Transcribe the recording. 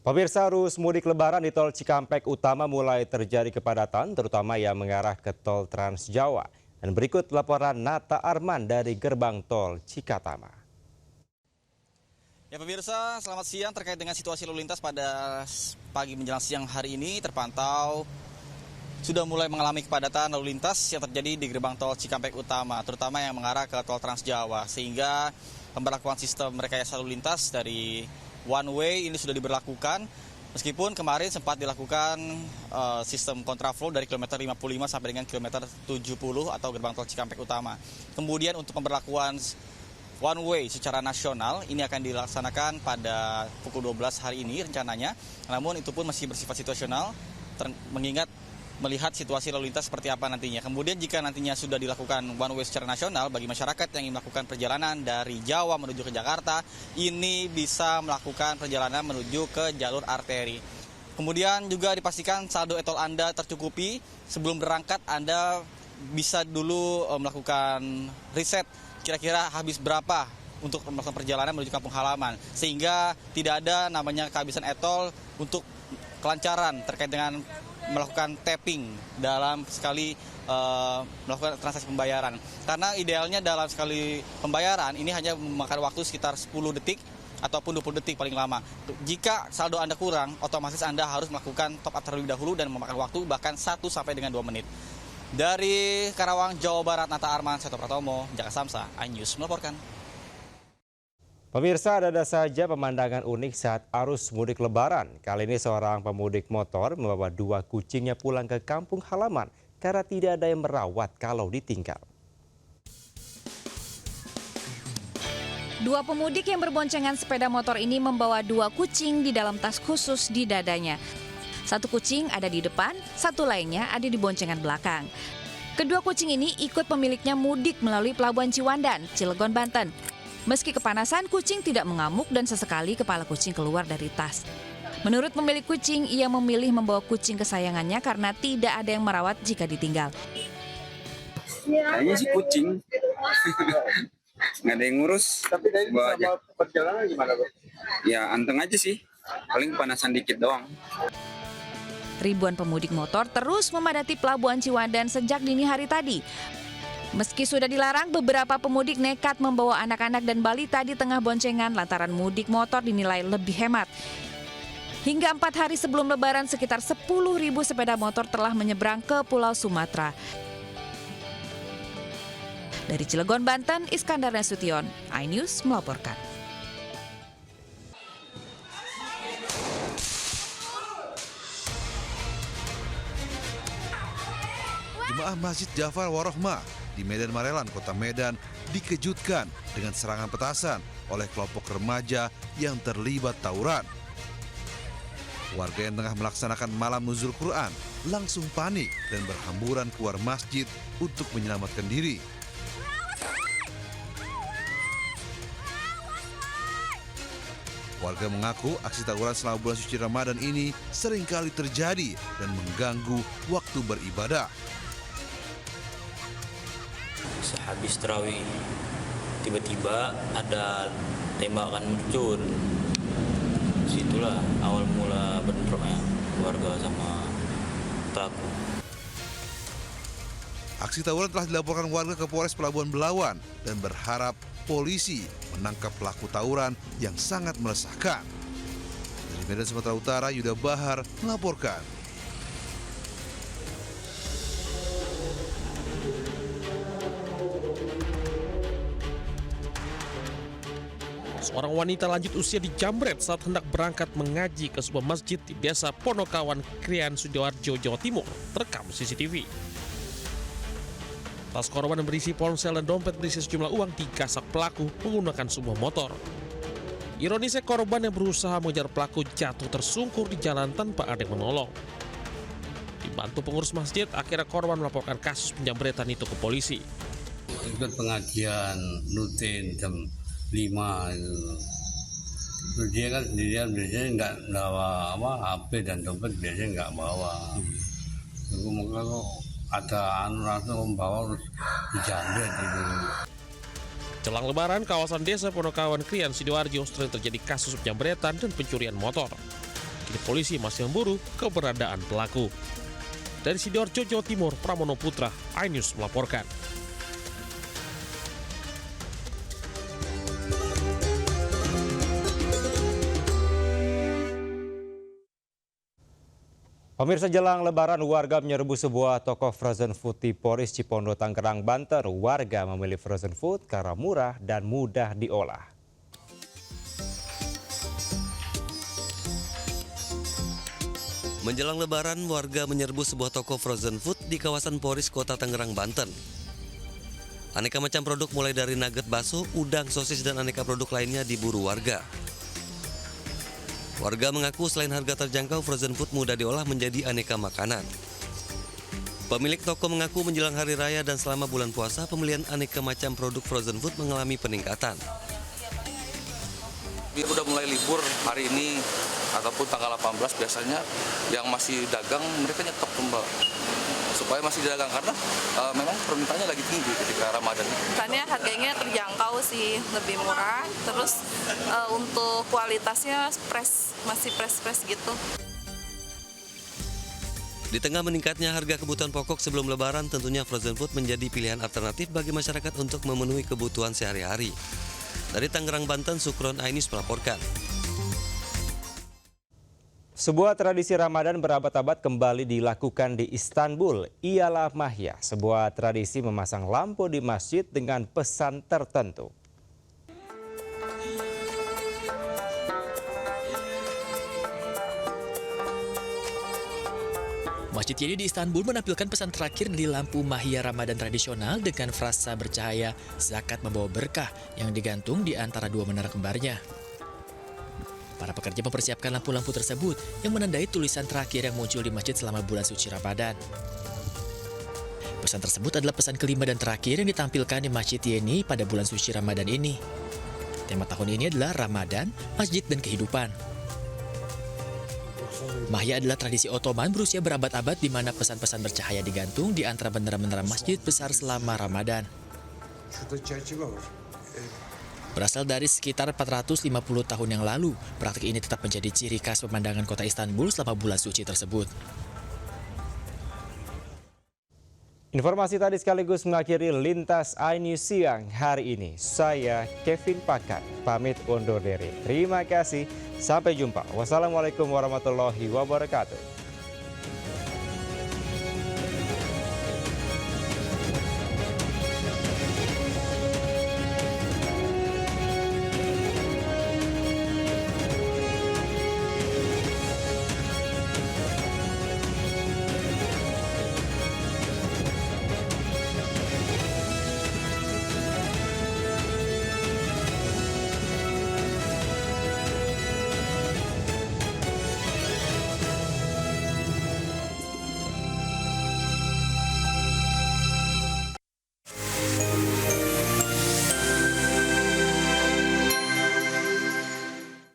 Pemirsa, arus mudik lebaran di tol Cikampek Utama mulai terjadi kepadatan, terutama yang mengarah ke tol Trans Jawa. Dan berikut laporan Nata Arman dari gerbang tol Cikatama. Ya pemirsa, selamat siang. Terkait dengan situasi lalu lintas pada pagi menjelang siang hari ini terpantau sudah mulai mengalami kepadatan lalu lintas yang terjadi di gerbang tol Cikampek Utama, terutama yang mengarah ke tol Trans Jawa, sehingga pemberlakuan sistem rekayasa lalu lintas dari one way ini sudah diberlakukan, meskipun kemarin sempat dilakukan sistem kontraflow dari kilometer 55 sampai dengan kilometer 70 atau gerbang tol Cikampek Utama. Kemudian untuk pemberlakuan one way secara nasional ini akan dilaksanakan pada pukul 12 hari ini rencananya, namun itu pun masih bersifat situasional mengingat melihat situasi lalu lintas seperti apa nantinya. Kemudian jika nantinya sudah dilakukan one way secara nasional, bagi masyarakat yang ingin melakukan perjalanan dari Jawa menuju ke Jakarta, ini bisa melakukan perjalanan menuju ke jalur arteri. Kemudian juga dipastikan saldo e-tol Anda tercukupi. Sebelum berangkat Anda bisa dulu melakukan riset kira-kira habis berapa untuk melakukan perjalanan menuju kampung halaman, sehingga tidak ada namanya kehabisan e-tol untuk kelancaran terkait dengan melakukan tapping dalam sekali melakukan transaksi pembayaran. Karena idealnya dalam sekali pembayaran ini hanya memakan waktu sekitar 10 detik ataupun 20 detik paling lama. Jika saldo Anda kurang, otomatis Anda harus melakukan top up terlebih dahulu dan memakan waktu bahkan 1 sampai dengan 2 menit. Dari Karawang, Jawa Barat, Nata Arman, Seto Pratomo, Jakarta Samsa, iNews melaporkan. Pemirsa, ada saja pemandangan unik saat arus mudik lebaran. Kali ini seorang pemudik motor membawa 2 kucingnya pulang ke kampung halaman karena tidak ada yang merawat kalau ditinggal. 2 pemudik yang berboncengan sepeda motor ini membawa 2 kucing di dalam tas khusus di dadanya. 1 kucing ada di depan, 1 lainnya ada di boncengan belakang. Kedua kucing ini ikut pemiliknya mudik melalui Pelabuhan Ciwandan, Cilegon, Banten. Meski kepanasan, kucing tidak mengamuk dan sesekali kepala kucing keluar dari tas. Menurut pemilik kucing, ia memilih membawa kucing kesayangannya karena tidak ada yang merawat jika ditinggal. Kayaknya sih kucing. Nggak ada yang ngurus. Tapi dari sama perjalanan gimana, Bro? Ya anteng aja sih. Paling panasan dikit doang. Ribuan pemudik motor terus memadati Pelabuhan Ciwandan sejak dini hari tadi. Meski sudah dilarang, beberapa pemudik nekat membawa anak-anak dan balita di tengah boncengan lantaran mudik motor dinilai lebih hemat. Hingga 4 hari sebelum Lebaran, sekitar 10.000 sepeda motor telah menyeberang ke Pulau Sumatera. Dari Cilegon, Banten, Iskandar Nasution, iNews melaporkan. Jemaah Masjid Jafar Warohmah di Medan Marelan, Kota Medan, dikejutkan dengan serangan petasan oleh kelompok remaja yang terlibat tawuran. Warga yang tengah melaksanakan malam nuzul Quran langsung panik dan berhamburan keluar masjid untuk menyelamatkan diri. Warga mengaku aksi tawuran selama bulan suci Ramadan ini seringkali terjadi dan mengganggu waktu beribadah. Sehabis terawih tiba-tiba ada tembakan mercun. Situlah awal mula bentroknya warga sama pelaku. Aksi tawuran telah dilaporkan warga ke Polres Pelabuhan Belawan dan berharap polisi menangkap pelaku tawuran yang sangat meresahkan. Dari Medan, Sumatera Utara, Yuda Bahar melaporkan. Seorang wanita lanjut usia dijamret saat hendak berangkat mengaji ke sebuah masjid di desa Ponokawan, Krian, Sidoarjo, Jawa Timur, terekam CCTV. Tas korban yang berisi ponsel dan dompet berisi sejumlah uang digasak pelaku menggunakan sebuah motor. Ironisnya korban yang berusaha mengejar pelaku jatuh tersungkur di jalan tanpa ada yang menolong. Dibantu pengurus masjid, akhirnya korban melaporkan kasus penjamretan itu ke polisi. Ikut pengajian rutin jam 5 itu. Terus dia kan sendirian, biasanya nggak bawa HP dan dompet, biasanya nggak bawa. Aku mungkin ada langsung membawa terus dijamret itu. Jelang Lebaran, kawasan desa Ponokawan, Krian, Sidoarjo sering terjadi kasus penjamretan dan pencurian motor. kini polisi masih memburu keberadaan pelaku. Dari Sidoarjo, Jawa Timur, Pramono Putra, iNews melaporkan. Pemirsa, jelang Lebaran, warga menyerbu sebuah toko frozen food di Polres Cipondo, Tangerang, Banten. Warga memilih frozen food karena murah dan mudah diolah. Menjelang Lebaran, warga menyerbu sebuah toko frozen food di kawasan Polres Kota Tangerang, Banten. Aneka macam produk mulai dari nugget bakso, udang, sosis, dan aneka produk lainnya diburu warga. Warga mengaku selain harga terjangkau, frozen food mudah diolah menjadi aneka makanan. Pemilik toko mengaku menjelang hari raya dan selama bulan puasa, pembelian aneka macam produk frozen food mengalami peningkatan. Udah mulai libur hari ini ataupun tanggal 18 biasanya yang masih dagang mereka nyetok Mbak, supaya masih dagang karena memang permintaannya lagi tinggi ketika Ramadan. Karena harganya terjangkau sih, lebih murah, terus untuk kualitasnya masih fresh gitu. Di tengah meningkatnya harga kebutuhan pokok sebelum Lebaran, tentunya frozen food menjadi pilihan alternatif bagi masyarakat untuk memenuhi kebutuhan sehari-hari. Dari Tangerang, Banten, Sukron, iNews melaporkan. Sebuah tradisi Ramadan berabad-abad kembali dilakukan di Istanbul. Ialah Mahya, sebuah tradisi memasang lampu di masjid dengan pesan tertentu. Masjid ini di Istanbul menampilkan pesan terakhir dari lampu Mahya Ramadan tradisional dengan frasa bercahaya zakat membawa berkah yang digantung di antara dua menara kembarnya. Para pekerja mempersiapkan lampu-lampu tersebut yang menandai tulisan terakhir yang muncul di masjid selama bulan suci Ramadan. Pesan tersebut adalah pesan kelima dan terakhir yang ditampilkan di Masjid Yeni pada bulan suci Ramadan ini. Tema tahun ini adalah Ramadan, Masjid, dan Kehidupan. Mahya adalah tradisi Ottoman berusia berabad-abad di mana pesan-pesan bercahaya digantung di antara menara-menara masjid besar selama Ramadan. Berasal dari sekitar 450 tahun yang lalu, praktik ini tetap menjadi ciri khas pemandangan kota Istanbul selama bulan suci tersebut. Informasi tadi sekaligus mengakhiri Lintas iNews siang hari ini. Saya Kevin Pakan, pamit undur diri. Terima kasih, sampai jumpa. Wassalamualaikum warahmatullahi wabarakatuh.